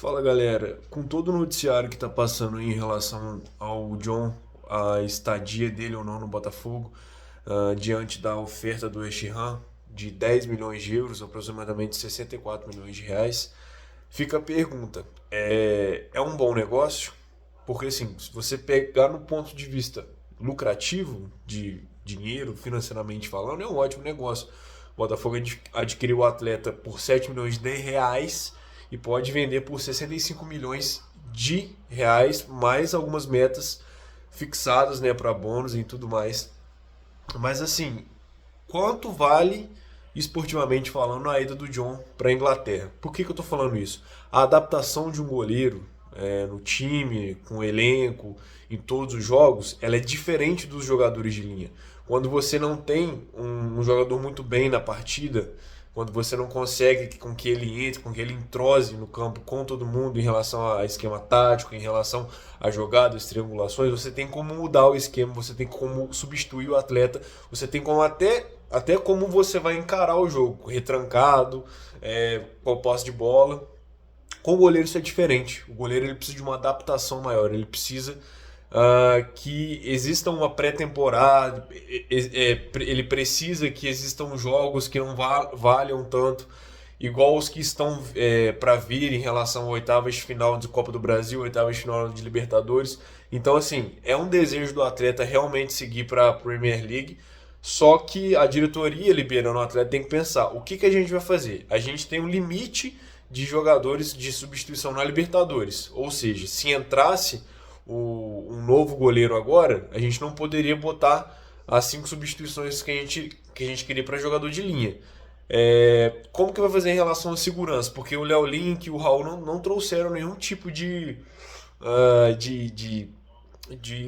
Fala galera, com todo o noticiário que tá passando em relação ao John, a estadia dele ou não no Botafogo, diante da oferta do West Ham de 10 milhões de euros, aproximadamente 64 milhões de reais, fica a pergunta: é um bom negócio? Porque assim, se você pegar no ponto de vista lucrativo, de dinheiro, financeiramente falando, é um ótimo negócio. O Botafogo adquiriu o atleta por 7 milhões de reais e pode vender por 65 milhões de reais, mais algumas metas fixadas, né, para bônus e tudo mais. Mas assim, quanto vale esportivamente falando a ida do John para a Inglaterra? Por que eu estou falando isso? A adaptação de um goleiro no time, com o elenco, em todos os jogos, ela é diferente dos jogadores de linha. Quando você não tem um jogador muito bem na partida, quando você não consegue com que ele entre, com que ele entrose no campo com todo mundo em relação a esquema tático, em relação a jogadas, triangulações, você tem como mudar o esquema, você tem como substituir o atleta, você tem como até como você vai encarar o jogo, retrancado, com posse de bola. Com o goleiro isso é diferente. O goleiro ele precisa de uma adaptação maior, ele precisa que exista uma pré-temporada, ele precisa que existam jogos que não valham tanto, igual os que estão para vir em relação a oitavas de final de Copa do Brasil, oitavas de final de Libertadores. Então, assim, é um desejo do atleta realmente seguir para a Premier League. Só que a diretoria liberando o atleta tem que pensar: o que a gente vai fazer? A gente tem um limite de jogadores de substituição na Libertadores. Ou seja, se entrasse um novo goleiro agora, a gente não poderia botar as 5 substituições que a gente queria para jogador de linha. Como que vai fazer em relação à segurança? Porque o Léo Link e o Raul não trouxeram nenhum tipo ah, de, de,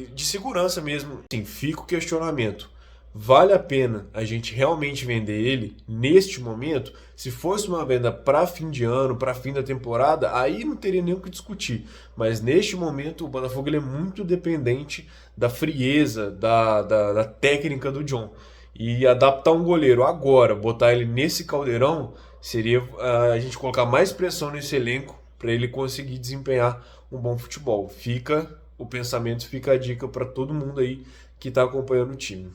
de segurança mesmo. Assim, fica o questionamento: vale a pena a gente realmente vender ele neste momento? Se fosse uma venda para fim de ano, para fim da temporada, aí não teria nem o que discutir. Mas neste momento o Botafogo ele é muito dependente da frieza, da técnica do John. E adaptar um goleiro agora, botar ele nesse caldeirão, seria a gente colocar mais pressão nesse elenco para ele conseguir desempenhar um bom futebol. Fica o pensamento, fica a dica para todo mundo aí que está acompanhando o time.